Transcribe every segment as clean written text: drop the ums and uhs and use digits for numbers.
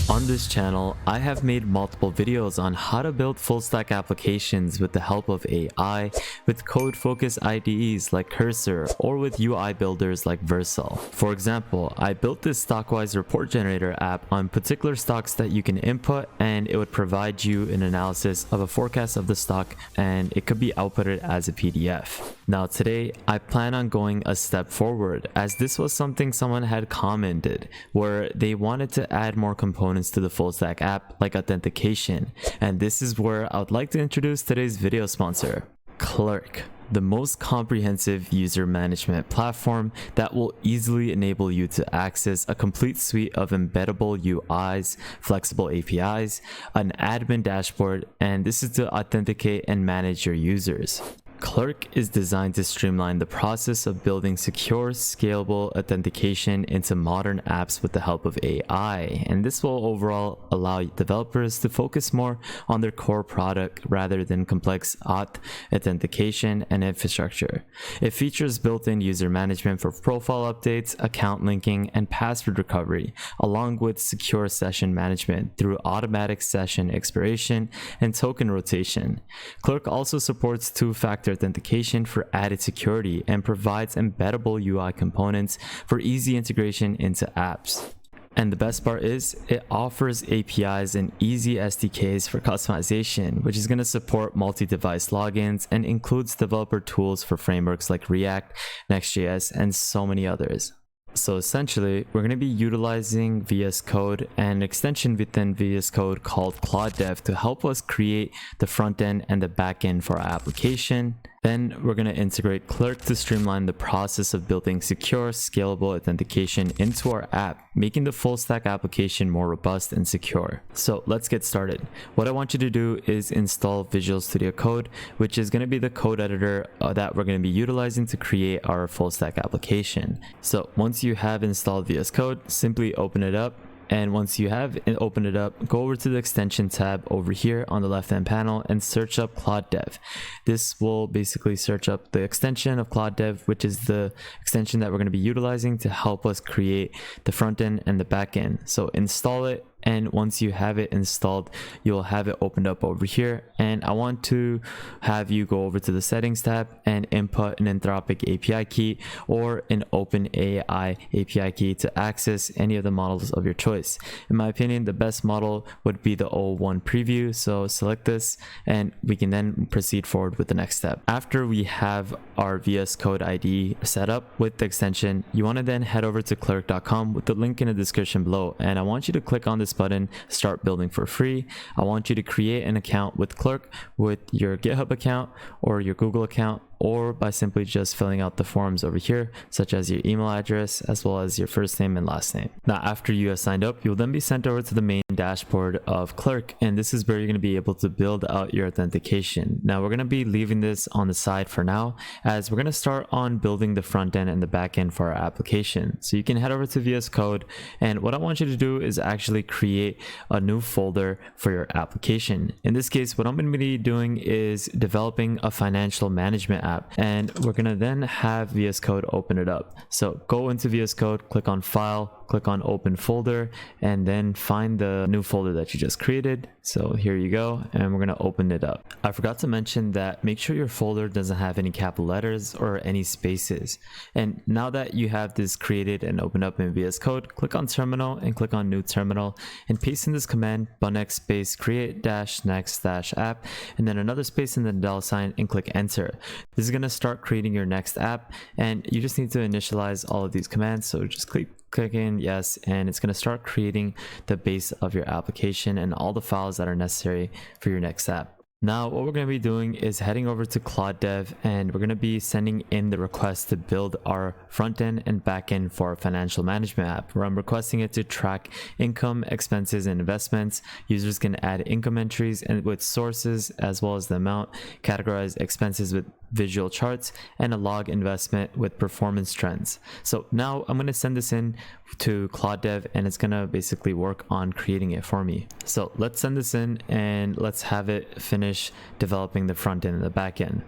On this channel, I have made multiple videos on how to build full-stack applications with the help of AI, with code-focused IDEs like Cursor, or with UI builders like Vercel. For example, I built this stockwise report generator app on particular stocks that you can input, and it would provide you an analysis of a forecast of the stock, and it could be outputted as a PDF. Now today, I plan on going a step forward, as this was something someone had commented, where they wanted to add more components to the full stack app like authentication, and this is where I would like to introduce today's video sponsor, Clerk, the most comprehensive user management platform that will easily enable you to access a complete suite of embeddable UIs, flexible APIs, an admin dashboard, and this is to authenticate and manage your users. Clerk is designed to streamline the process of building secure, scalable authentication into modern apps with the help of AI, and this will overall allow developers to focus more on their core product rather than complex auth, authentication, and infrastructure. It features built-in user management for profile updates, account linking, and password recovery, along with secure session management through automatic session expiration and token rotation. Clerk also supports two-factor authentication for added security and provides embeddable UI components for easy integration into apps. And the best part is, it offers APIs and easy SDKs for customization, which is going to support multi-device logins and includes developer tools for frameworks like React, next.js, and so many others. So essentially, we're going to be utilizing VS Code and an extension within VS Code called ClaudeDev to help us create the front end and the back end for our application. Then we're going to integrate Clerk to streamline the process of building secure, scalable authentication into our app, making the full stack application more robust and secure. So let's get started. What I want you to do is install Visual Studio Code, which is going to be the code editor that we're going to be utilizing to create our full stack application. So once you have installed VS Code, simply open it up. And once you have opened it up, go over to the extension tab over here on the left hand panel and search up ClaudeDev. This will basically search up the extension of ClaudeDev, which is the extension that we're going to be utilizing to help us create the front end and the back end. So install it. And once you have it installed, you'll have it opened up over here. And I want to have you go over to the settings tab and input an Anthropic API key or an OpenAI API key to access any of the models of your choice. In my opinion, the best model would be the O1 preview. So select this and we can then proceed forward with the next step. After we have our VS Code IDE set up with the extension, you want to then head over to clerk.com with the link in the description below. And I want you to click on this button, start building for free. I want you to create an account with Clerk with your GitHub account or your Google account, or by simply just filling out the forms over here, such as your email address as well as your first name and last name. Now, after you have signed up, you'll then be sent over to the main dashboard of Clerk, and this is where you're going to be able to build out your authentication. Now, we're going to be leaving this on the side for now, as we're going to start on building the front end and the back end for our application. So you can head over to VS Code, and what I want you to do is actually create a new folder for your application. In this case, what I'm going to be doing is developing a financial management app, and we're going to then have VS Code open it up. So go into VS Code, click on File, click on Open Folder, and then find the new folder that you just created. So here you go, and we're going to open it up. I forgot to mention that make sure your folder doesn't have any capital letters or any spaces. And now that you have this created and opened up in VS Code, click on Terminal and click on New Terminal and paste in this command /next space create -next -app, and then another space and then $sign and click enter. This is going to start creating your next app, and you just need to initialize all of these commands. So just click in yes, and it's going to start creating the base of your application and all the files that are necessary for your next app. Now, what we're going to be doing is heading over to ClaudeDev, and we're going to be sending in the request to build our front end and back end for our financial management app, where I'm requesting it to track income, expenses, and investments. Users can add income entries and with sources as well as the amount, categorize expenses with visual charts, and a log investment with performance trends. So now I'm going to send this in to ClaudeDev, and it's going to basically work on creating it for me. So let's send this in and let's have it finish developing the front end and the back end.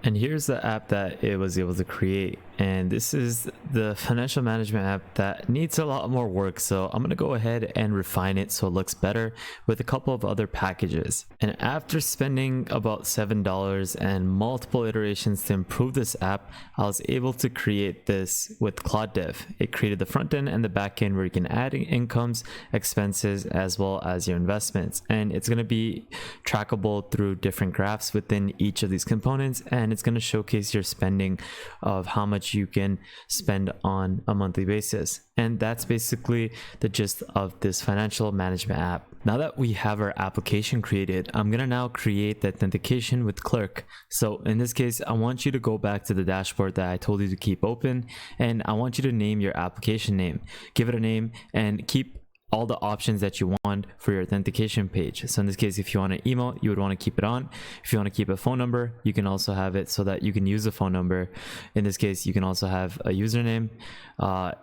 And here's the app that it was able to create. And this is the financial management app that needs a lot more work. So I'm going to go ahead and refine it so it looks better with a couple of other packages. And after spending about $7 and multiple iterations to improve this app, I was able to create this with ClaudeDev. It created the front end and the back end where you can add incomes, expenses, as well as your investments. And it's going to be trackable through different graphs within each of these components. And it's going to showcase your spending of how much you can spend on a monthly basis. And that's basically the gist of this financial management app. Now that we have our application created, I'm going to now create the authentication with Clerk. So in this case, I want you to go back to the dashboard that I told you to keep open, and I want you to name your application name. Give it a name and keep all the options that you want for your authentication page. So in this case, if you want an email, you would want to keep it on. If you want to keep a phone number, you can also have it so that you can use a phone number. In this case, you can also have a username.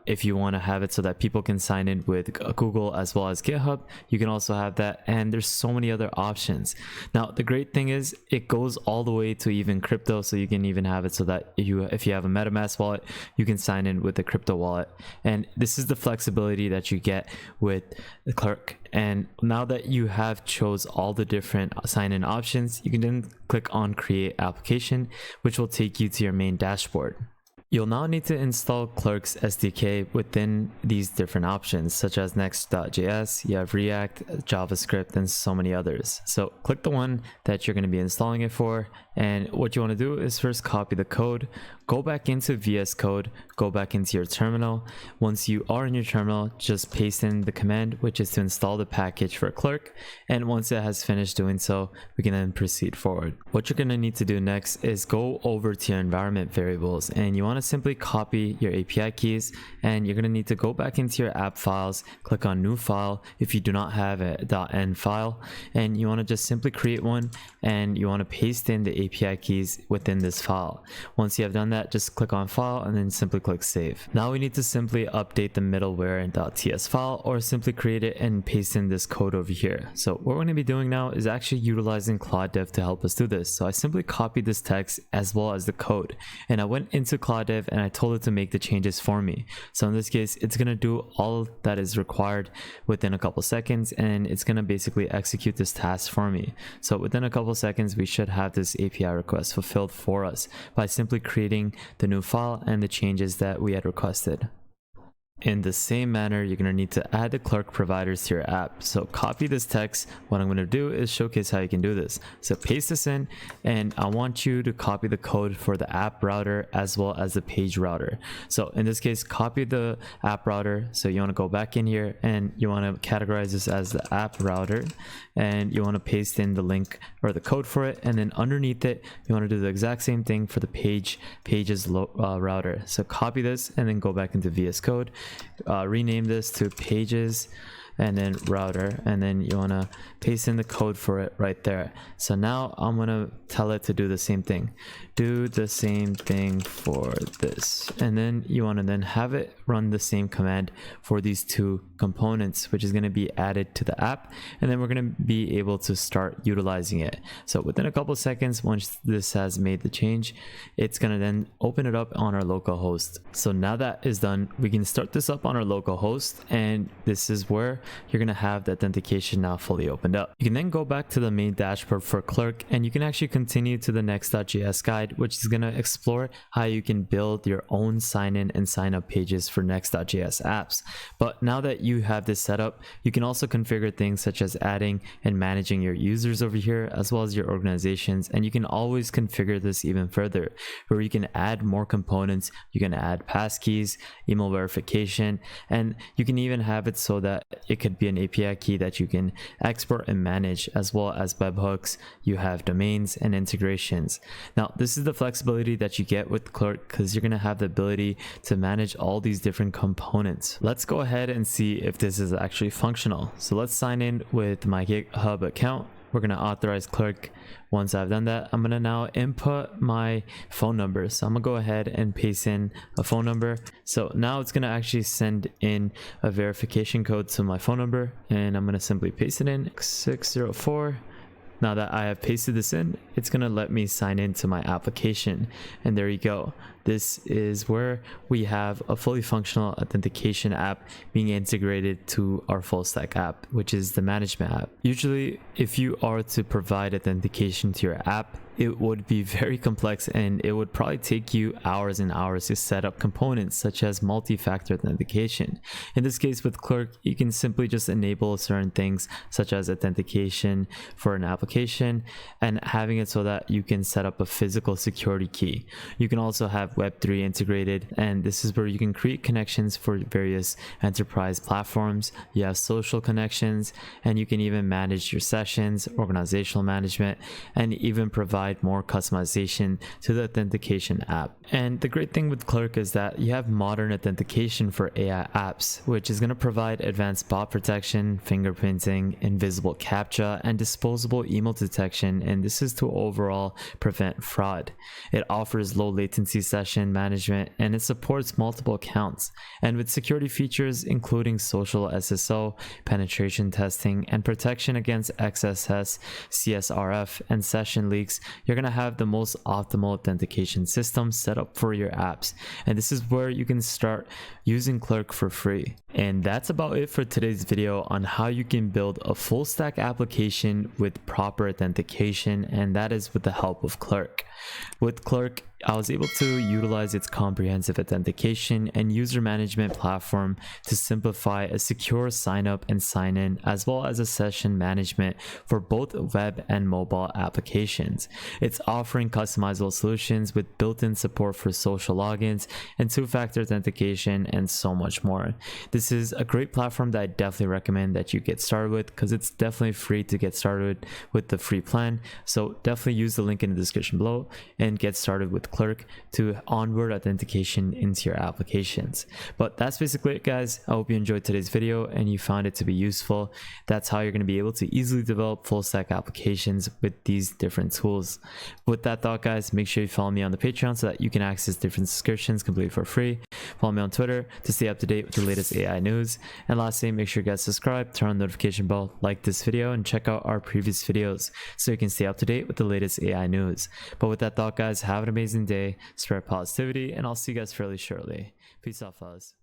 If you want to have it so that people can sign in with Google as well as GitHub, you can also have that. And there's so many other options. Now, the great thing is it goes all the way to even crypto. So you can even have it so that if you have a MetaMask wallet, you can sign in with a crypto wallet. And this is the flexibility that you get with the Clerk. And now that you have chose all the different sign-in options, you can then click on create application, which will take you to your main dashboard. You'll now need to install Clerk's SDK within these different options, such as next.js, you have React, JavaScript, and so many others. So click the one that you're going to be installing it for. And what you want to do is first copy the code, go back into VS Code, go back into your terminal. Once you are in your terminal, just paste in the command, which is to install the package for Clerk. And once it has finished doing so, we can then proceed forward. What you're going to need to do next is go over to your environment variables, and you want to simply copy your API keys, and you're going to need to go back into your app files, click on new file if you do not have a .env file, and you want to just simply create one, and you want to paste in the API keys within this file. Once you have done that, just click on file and then simply click save. Now we need to simply update the middleware in .ts file, or simply create it and paste in this code over here. So what we're going to be doing now is actually utilizing ClaudeDev to help us do this. So I simply copied this text as well as the code, and I went into ClaudeDev and I told it to make the changes for me. So in this case, it's going to do all that is required within a couple seconds, and it's going to basically execute this task for me. So within a couple seconds, we should have this API request fulfilled for us by simply creating the new file and the changes that we had requested. In the same manner, you're going to need to add the Clerk providers to your app. So copy this text. What I'm going to do is showcase how you can do this. So paste this in, and I want you to copy the code for the app router as well as the page router. So in this case, copy the app router. So you want to go back in here and you want to categorize this as the app router, and you want to paste in the link or the code for it. And then underneath it, you want to do the exact same thing for the pages router. So copy this and then go back into VS Code. Rename this to pages and then router, and then you want to paste in the code for it right there. So now I'm going to tell it to do the same thing. Do the same thing for this, and then you want to then have it run the same command for these two components, which is going to be added to the app, and then we're going to be able to start utilizing it. So within a couple of seconds, once this has made the change, it's going to then open it up on our local host. So now that is done, we can start this up on our local host, and this is where you're going to have the authentication now fully opened up. You can then go back to the main dashboard for Clerk, and you can actually continue to the next.js guide, which is going to explore how you can build your own sign-in and sign-up pages for next.js apps. But now that you have this set up, you can also configure things such as adding and managing your users over here, as well as your organizations. And you can always configure this even further, where you can add more components. You can add passkeys, email verification, and you can even have it so that it could be an API key that you can export and manage, as well as webhooks. You have domains and integrations. Now, this is the flexibility that you get with Clerk, because you're going to have the ability to manage all these different components. Let's go ahead and see if this is actually functional. So let's sign in with my GitHub account. We're going to authorize Clerk. Once I've done that, I'm going to now input my phone number. So I'm going to go ahead and paste in a phone number. So now it's going to actually send in a verification code to my phone number, and I'm going to simply paste it in 604 Now that I have pasted this in, it's going to let me sign into my application. And there you go. This is where we have a fully functional authentication app being integrated to our full stack app, which is the management app. Usually, if you are to provide authentication to your app, it would be very complex and it would probably take you hours and hours to set up components such as multi-factor authentication. In this case with Clerk, you can simply just enable certain things such as authentication for an application and having it so that you can set up a physical security key. You can also have Web3 integrated, and this is where you can create connections for various enterprise platforms. You have social connections, and you can even manage your sessions, organizational management, and even provide more customization to the authentication app. And the great thing with Clerk is that you have modern authentication for AI apps, which is going to provide advanced bot protection, fingerprinting, invisible CAPTCHA, and disposable email detection, and this is to overall prevent fraud. It offers low latency session management, and it supports multiple accounts. And with security features including social SSO, penetration testing, and protection against XSS, CSRF, and session leaks, you're going to have the most optimal authentication system set up for your apps. And this is where you can start using Clerk for free. And that's about it for today's video on how you can build a full stack application with proper authentication, and that is with the help of Clerk. With Clerk, I was able to utilize its comprehensive authentication and user management platform to simplify a secure sign up and sign in, as well as a session management for both web and mobile applications. It's offering customizable solutions with built-in support for social logins and two-factor authentication and so much more. This is a great platform that I definitely recommend that you get started with, because it's definitely free to get started with the free plan. So definitely use the link in the description below and get started with Clerk to onboard authentication into your applications. But that's basically it, guys. I hope you enjoyed today's video and you found it to be useful. That's how you're going to be able to easily develop full stack applications with these different tools. With that thought, guys, make sure you follow me on the Patreon so that you can access different subscriptions completely for free. Follow me on Twitter to stay up to date with the latest AI news. And lastly, make sure you guys subscribe, turn on the notification bell, like this video, and check out our previous videos so you can stay up to date with the latest AI news. But with that thought, guys, have an amazing day, spread positivity, and I'll see you guys fairly shortly. Peace out, fellas.